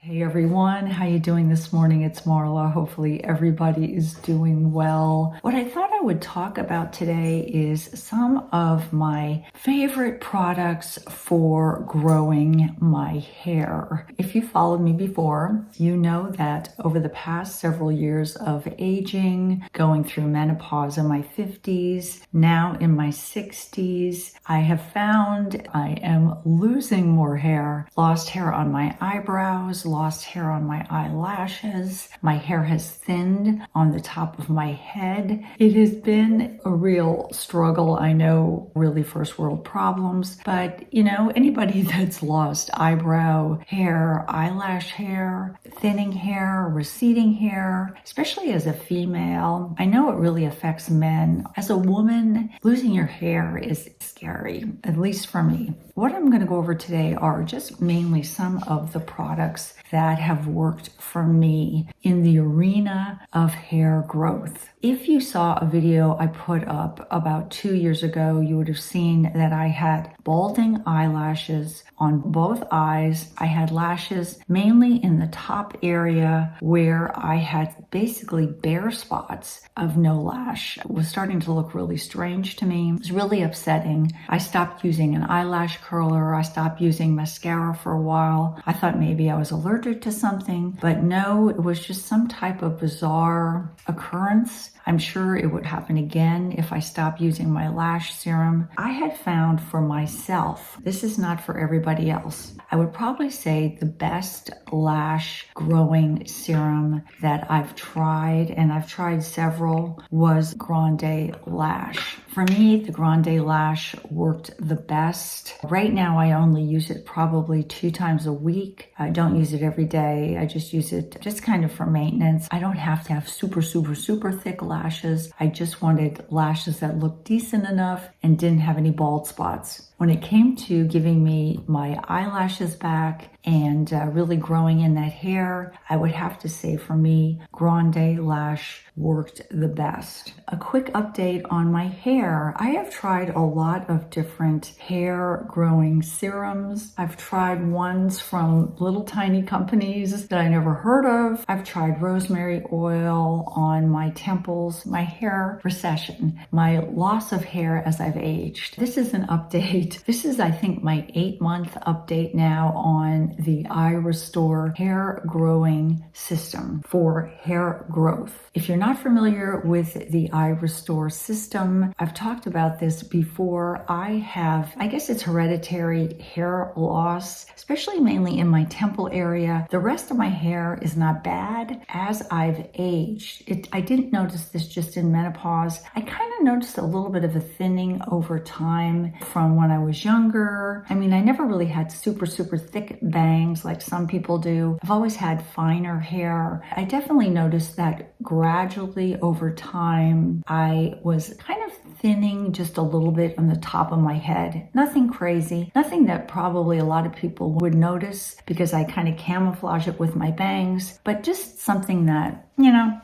Hey everyone, how you doing this morning? It's Marla. Hopefully everybody is doing well. What I thought I would talk about today is some of my favorite products for growing my hair. If you followed me before, you know that over the past several years of aging, going through menopause in my 50s, now in my 60s, I have found I am losing more hair, lost hair on my eyebrows, lost hair on my eyelashes. My hair has thinned on the top of my head. It has been a real struggle. I know, really first world problems, but anybody that's lost eyebrow hair, eyelash hair, thinning hair, receding hair, especially as a female, I know it really affects men. As a woman, losing your hair is scary, at least for me. What I'm going to go over today are just mainly some of the products that have worked for me in the arena of hair growth. If you saw a video I put up about 2 years ago, you would have seen that I had balding eyelashes on both eyes. I had lashes mainly in the top area where I had basically bare spots of no lash. It was starting to look really strange to me. It was really upsetting. I stopped using an eyelash curler. I stopped using mascara for a while. I thought maybe I was allergic to something, but no, it was just some type of bizarre occurrence. I'm sure it would happen again if I stopped using my lash serum. I had found for myself, this is not for everybody else, I would probably say the best lash growing serum that I've tried, and I've tried several, was Grande Lash. For me, the Grande Lash worked the best. Right now, I only use it probably 2 times a week. I don't use it every day. I just use it just kind of for maintenance. I don't have to have super thick lashes. I just wanted lashes that looked decent enough and didn't have any bald spots. When it came to giving me my eyelashes back and really growing in that hair, I would have to say for me, Grande Lash worked the best. A quick update on my hair. I have tried a lot of different hair growing serums. I've tried ones from little tiny companies that I never heard of. I've tried rosemary oil on my temples, my hair recession, my loss of hair as I've aged. This is an update. This is, I think, my 8-month update now on the iRestore hair growing system for hair growth. If you're not familiar with the iRestore system, I've talked about this before. I guess it's hereditary hair loss, especially mainly in my temple area. The rest of my hair is not bad as I've aged. I didn't notice this just in menopause. I kind of noticed a little bit of a thinning over time from when I was younger. I mean, I never really had super thick bangs like some people do. I've always had finer hair. I definitely noticed that gradually over time, I was kind of thinning just a little bit on the top of my head. Nothing crazy, nothing that probably a lot of people would notice because I kind of camouflage it with my bangs, but just something that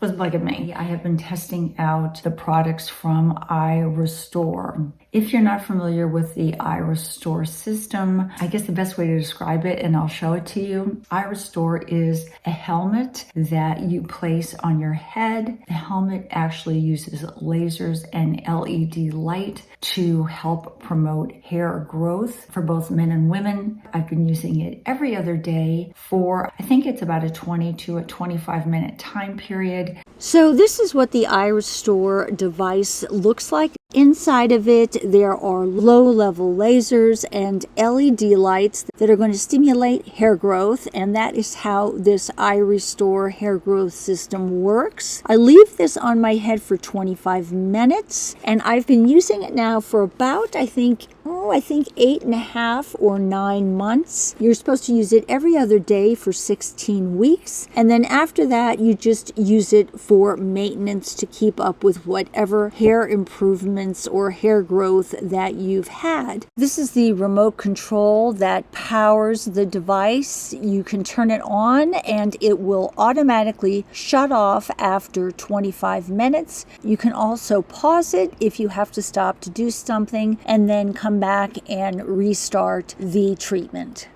was bugging me. I have been testing out the products from iRestore. If you're not familiar with the iRestore system, I guess the best way to describe it, and I'll show it to you, iRestore is a helmet that you place on your head. The helmet actually uses lasers and LED light to help promote hair growth for both men and women. I've been using it every other day for, I think it's about a 20 to a 25 minute time period. So this is what the iRestore device looks like. Inside of it, there are low-level lasers and LED lights that are going to stimulate hair growth, and that is how this iRestore hair growth system works. I leave this on my head for 25 minutes, and I've been using it now for about, I think 8.5 or 9 months. You're supposed to use it every other day for 16 weeks, and then after that, you just use it for maintenance to keep up with whatever hair improvements or hair growth that you've had. This is the remote control that powers the device. You can turn it on and it will automatically shut off after 25 minutes. You can also pause it if you have to stop to do something and then come back and restart the treatment.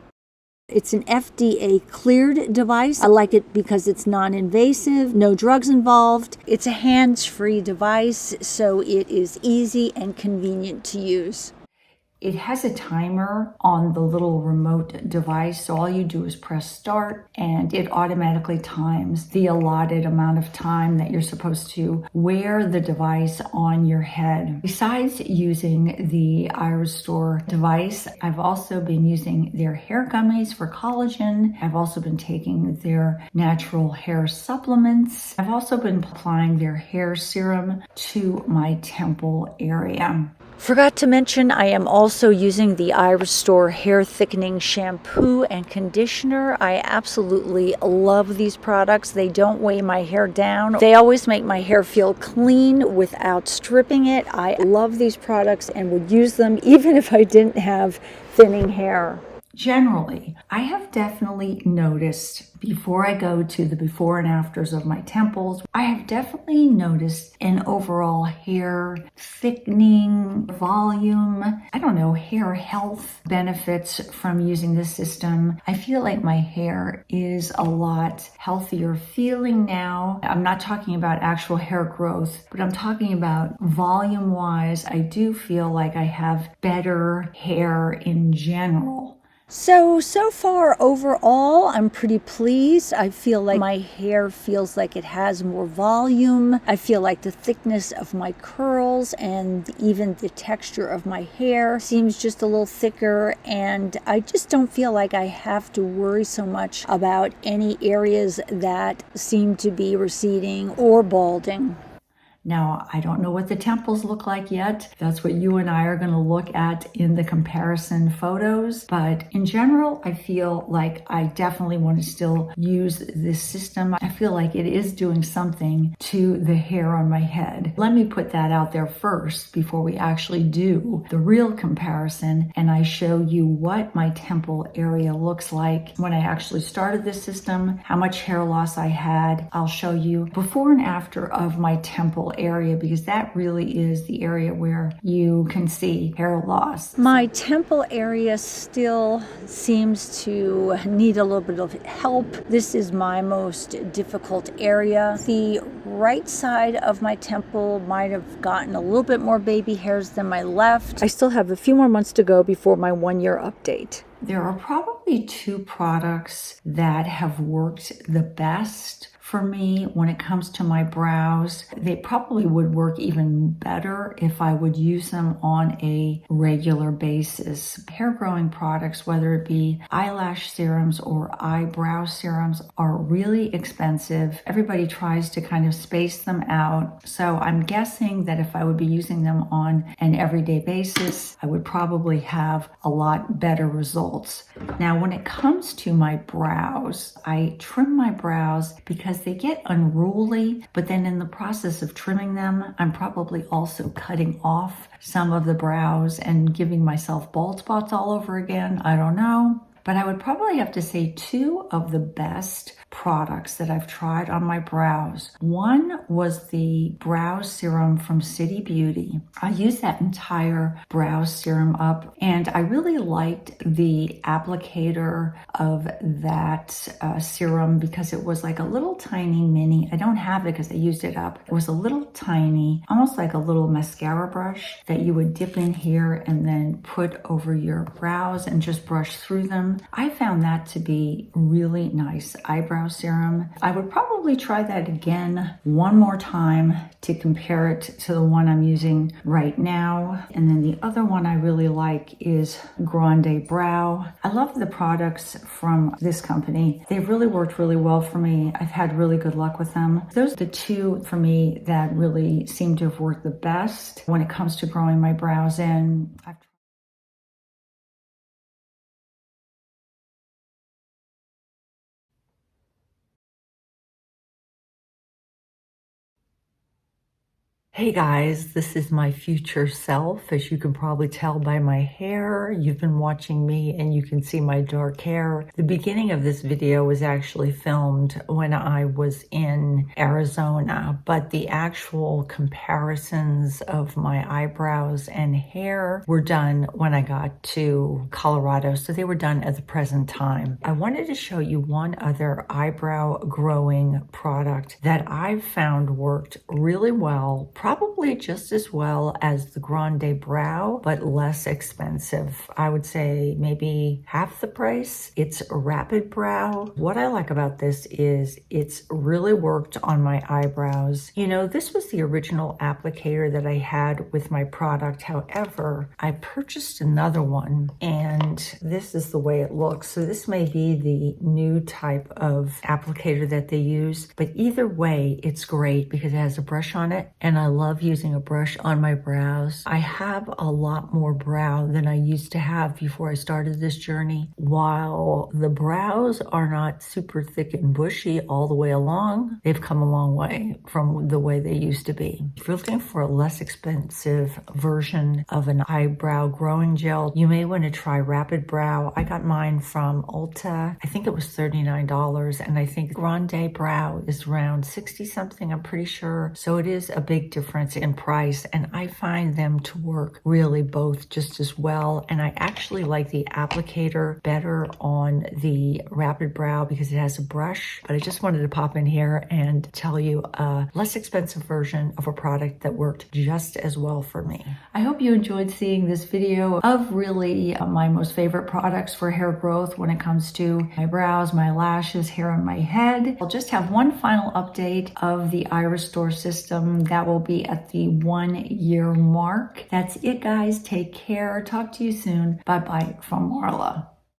It's an FDA cleared device. I like it because it's non-invasive, no drugs involved. It's a hands-free device, so it is easy and convenient to use. It has a timer on the little remote device, so all you do is press start and it automatically times the allotted amount of time that you're supposed to wear the device on your head. Besides using the iRestore device, I've also been using their hair gummies for collagen. I've also been taking their natural hair supplements. I've also been applying their hair serum to my temple area. Forgot to mention, I am also using the iRestore hair thickening shampoo and conditioner. I absolutely love these products. They don't weigh my hair down. They always make my hair feel clean without stripping it. I love these products and would use them even if I didn't have thinning hair. Generally, I have definitely noticed before I go to the before and afters of my temples, I have definitely noticed an overall hair thickening, volume, hair health benefits from using this system. I feel like my hair is a lot healthier feeling now. I'm not talking about actual hair growth, but I'm talking about volume-wise. I do feel like I have better hair in general. So far overall, I'm pretty pleased. I feel like my hair feels like it has more volume. I feel like the thickness of my curls and even the texture of my hair seems just a little thicker, and I just don't feel like I have to worry so much about any areas that seem to be receding or balding. Now, I don't know what the temples look like yet. That's what you and I are going to look at in the comparison photos. But in general, I feel like I definitely want to still use this system. I feel like it is doing something to the hair on my head. Let me put that out there first before we actually do the real comparison and I show you what my temple area looks like when I actually started this system, how much hair loss I had. I'll show you before and after of my temple area, because that really is the area where you can see hair loss. My temple area still seems to need a little bit of help. This is my most difficult area. The right side of my temple might have gotten a little bit more baby hairs than my left. I still have a few more months to go before my 1-year update. There are probably 2 products that have worked the best for me when it comes to my brows. They probably would work even better if I would use them on a regular basis. Hair growing products, whether it be eyelash serums or eyebrow serums, are really expensive. Everybody tries to kind of space them out. So I'm guessing that if I would be using them on an everyday basis, I would probably have a lot better results. Now, when it comes to my brows, I trim my brows because they get unruly, but then in the process of trimming them, I'm probably also cutting off some of the brows and giving myself bald spots all over again. I don't know. But I would probably have to say 2 of the best products that I've tried on my brows. One was the brow serum from City Beauty. I used that entire brow serum up, and I really liked the applicator of that serum because it was like a little tiny mini. I don't have it because I used it up. It was a little tiny, almost like a little mascara brush that you would dip in here and then put over your brows and just brush through them. I found that to be really nice eyebrow serum. I would probably try that again one more time to compare it to the one I'm using right now. And then the other one I really like is Grande Brow. I love the products from this company. They've really worked really well for me. I've had really good luck with them. Those are the 2 for me that really seem to have worked the best when it comes to growing my brows in. Hey guys, this is my future self. As you can probably tell by my hair, you've been watching me and you can see my dark hair. The beginning of this video was actually filmed when I was in Arizona, but the actual comparisons of my eyebrows and hair were done when I got to Colorado, so they were done at the present time. I wanted to show you one other eyebrow growing product that I've found worked really well, probably just as well as the Grande Brow, but less expensive. I would say maybe half the price. It's a Rapid Brow. What I like about this is it's really worked on my eyebrows. You know, this was the original applicator that I had with my product. However, I purchased another one and this is the way it looks. So this may be the new type of applicator that they use, but either way, it's great because it has a brush on it, and I love using a brush on my brows. I have a lot more brow than I used to have before I started this journey. While the brows are not super thick and bushy all the way along, they've come a long way from the way they used to be. If you're looking for a less expensive version of an eyebrow growing gel, you may want to try Rapid Brow. I got mine from Ulta. I think it was $39, and I think Grande Brow is around 60 something, I'm pretty sure. So it is a big difference in price, and I find them to work really both just as well. And I actually like the applicator better on the Rapid Brow because it has a brush. But I just wanted to pop in here and tell you a less expensive version of a product that worked just as well for me. I hope you enjoyed seeing this video of really my most favorite products for hair growth when it comes to my brows, my lashes, hair on my head. I'll just have one final update of the iRestore system. That will be at the 1 year mark. That's it, guys. Take care. Talk to you soon. Bye-bye from Marla.